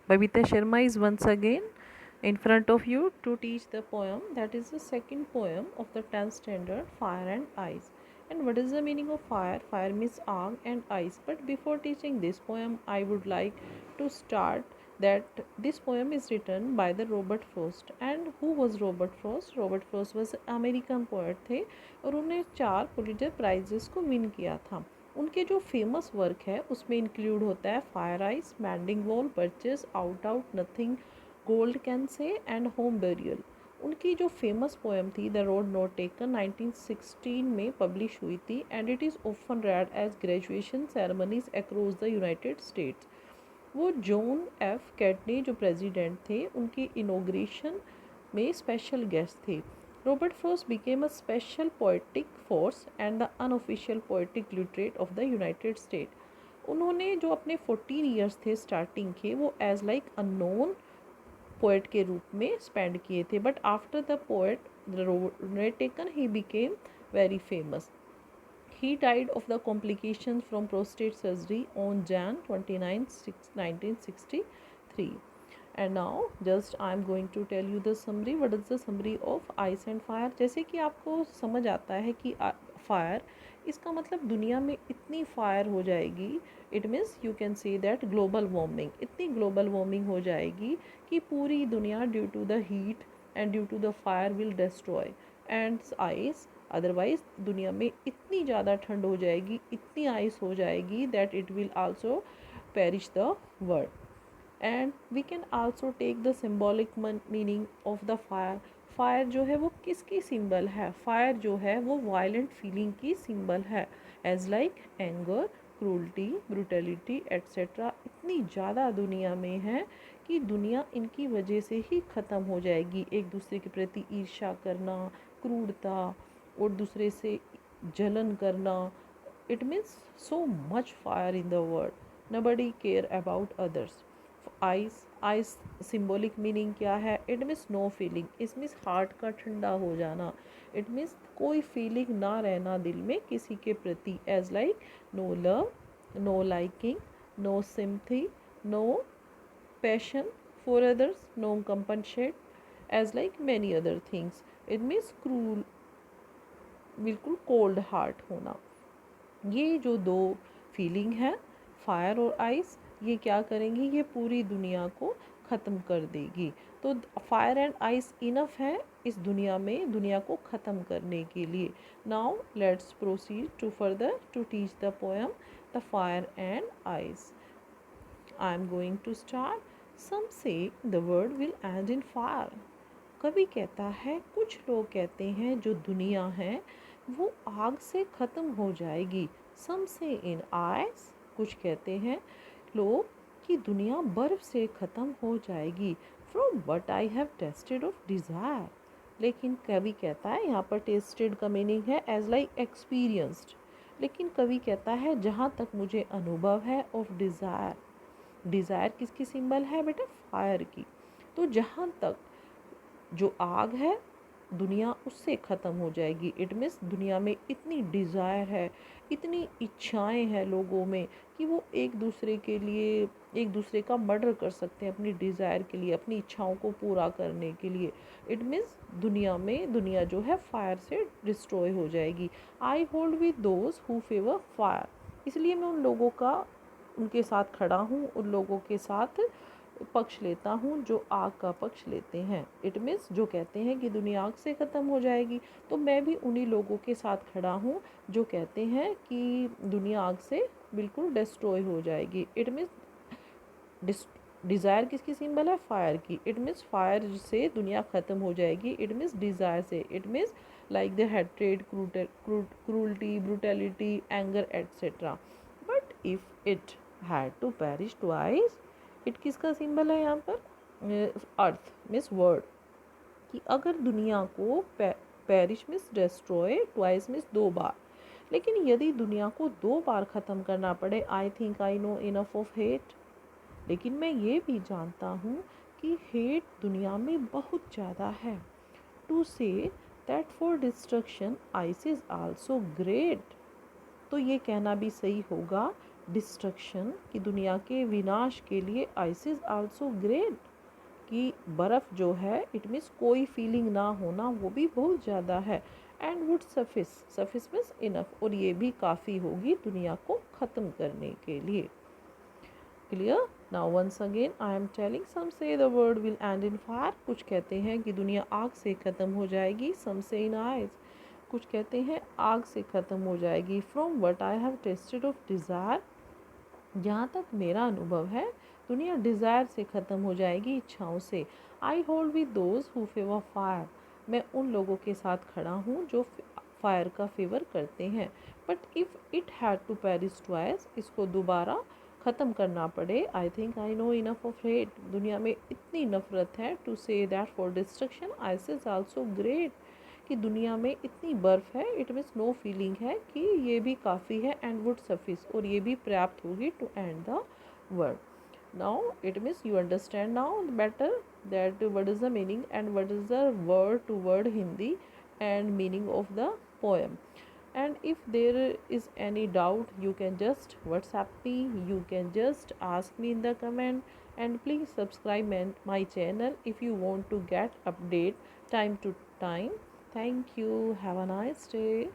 Babita Sharma is once again in front of you to teach the poem that is the second poem of the 10th standard, Fire and Ice. And what is the meaning of fire? Fire means आग and ice. But before teaching this poem, I would like to start that this poem is written by the Robert Frost. And who was Robert Frost? Robert Frost was American poet थे और उन्हें 4 Pulitzer prices को win किया था। उनके जो famous work है उसमें इंक्लूड होता है fire ice, mending wall, birches, out out, nothing, gold can stay and home burial. उनकी जो फेमस पोएम थी द रोड नॉट टेकन 1916 में पब्लिश हुई थी and it is often read as graduation ceremonies across the United States. वो John F कैटनी जो president थे उनकी इनोग्रेशन में स्पेशल गेस्ट थे। Robert Frost became a special poetic force and the unofficial poetic laureate of the United state. उन्होंने जो अपने 14 ईयर्स थे स्टार्टिंग के वो एज लाइक अननोन पोएट के रूप में स्पेंड किए थे, but after the poet taken he became very famous. He died of the complications from prostate surgery on Jan 29, 1963. And now just I am going to tell you the summary. What is the summary of ice and fire? जैसे कि आपको समझ आता है कि fire इसका मतलब दुनिया में इतनी फायर हो जाएगी, it means you can say that global warming, इतनी ग्लोबल वार्मिंग हो जाएगी कि पूरी दुनिया due to the heat and due to the fire will destroy and ice. Otherwise दुनिया में इतनी ज़्यादा ठंड हो जाएगी, इतनी आइस हो जाएगी that it will also perish the world. And we can also take the symbolic meaning of the fire. Fire जो है वो किसकी सिंबल है? फायर जो है वो वायलेंट फीलिंग की सिंबल है, as like anger, cruelty, brutality etcetera. इतनी ज़्यादा दुनिया में है कि दुनिया इनकी वजह से ही ख़त्म हो जाएगी। एक दूसरे के प्रति ईर्ष्या करना, क्रूरता और दूसरे से जलन करना, it means so much fire in the world, nobody care about others. Ice, ice symbolic meaning क्या है? इट मीन्स नो फीलिंग, इस मीन्स हार्ट का ठंडा हो जाना, इट मीन्स कोई फीलिंग ना रहना दिल में किसी के प्रति, as like no love, no liking, no sympathy, no passion for others, no compassion, as like many other things. It means cruel, बिल्कुल कोल्ड हार्ट होना। ये जो दो फीलिंग है फायर और आइस, ये क्या करेंगी? ये पूरी दुनिया को ख़त्म कर देगी। तो फायर एंड आइस इनफ है इस दुनिया में दुनिया को ख़त्म करने के लिए। Now let's proceed to further to teach the poem the fire and ice. I am going to start. Some say the world will end in fire. कवि कहता है, कुछ लोग कहते हैं जो दुनिया है वो आग से ख़त्म हो जाएगी। सम से इन आइस, कुछ कहते हैं लोग कि दुनिया बर्फ़ से ख़त्म हो जाएगी। From what I have tested of desire. लेकिन कवि कहता है, यहाँ पर टेस्टेड का मीनिंग है एज लाइक एक्सपीरियंस्ड। लेकिन कवि कहता है जहाँ तक मुझे अनुभव है ऑफ डिज़ायर। डिज़ायर किसकी सिंबल है बेटा? फायर की। तो जहाँ तक जो आग है दुनिया उससे ख़त्म हो जाएगी। इट मीन्स दुनिया में इतनी डिज़ायर है, इतनी इच्छाएं हैं लोगों में कि वो एक दूसरे के लिए एक दूसरे का मर्डर कर सकते हैं अपनी डिज़ायर के लिए, अपनी इच्छाओं को पूरा करने के लिए। इट मीन्स दुनिया जो है फायर से डिस्ट्रॉय हो जाएगी। I hold with those who favour fire. इसलिए मैं उन लोगों का उनके साथ खड़ा हूँ, उन लोगों के साथ पक्ष लेता हूँ जो आग का पक्ष लेते हैं। इट मीन्स जो कहते हैं कि दुनिया आग से ख़त्म हो जाएगी, तो मैं भी उन्हीं लोगों के साथ खड़ा हूँ जो कहते हैं कि दुनिया आग से बिल्कुल डिस्ट्रॉय हो जाएगी। इट मीन्स डिज़ायर किसकी सिंबल है? फायर की। इट मीन्स फायर से दुनिया ख़त्म हो जाएगी। इट मीन्स डिज़ायर से। It means like the hatred, cruelty, brutality, anger etcetera. But if it had to perish twice, it किसका सिंबल है यहाँ पर? Earth means word. कि अगर दुनिया को perish means destroy, twice means दो बार। लेकिन यदि दुनिया को दो बार ख़त्म करना पड़े, I think I know enough of hate. लेकिन मैं ये भी जानता हूँ कि हेट दुनिया में बहुत ज़्यादा है। To say that for destruction ice is also great. तो ये कहना भी सही होगा डिस्ट्रक्शन कि दुनिया के विनाश के लिए आइस इज आल्सो ग्रेट कि बर्फ़ जो है इट मीन्स कोई फीलिंग ना होना वो भी बहुत ज़्यादा है। And would suffice, suffice means enough, और ये भी काफ़ी होगी दुनिया को ख़त्म करने के लिए। Clear? Now once again I am telling, some say the world will end in fire, कुछ कहते हैं कि दुनिया आग से ख़त्म हो जाएगी। सम से इन आइज, कुछ कहते हैं आग से ख़त्म हो जाएगी। From what I have tested of desire, जहाँ तक मेरा अनुभव है दुनिया डिज़ायर से ख़त्म हो जाएगी, इच्छाओं से। I hold with those who favour fire, मैं उन लोगों के साथ खड़ा हूँ जो फायर का फेवर करते हैं। But if it had to perish twice, इसको दोबारा ख़त्म करना पड़े, I think I know enough of hate, दुनिया में इतनी नफ़रत है, to say that for destruction ice is also great, कि दुनिया में इतनी बर्फ़ है, इट मीन्स नो फीलिंग है कि ये भी काफ़ी है। एंड वुड सफिस, और ये भी पर्याप्त होगी to end the world. Now it means you understand now better that what is the meaning and what is the word to word Hindi and meaning of the poem. And if there is any doubt, you can just WhatsApp me, you can just ask me in the comment, and please subscribe my channel if you want to get update time to time. Thank you. Have a nice day.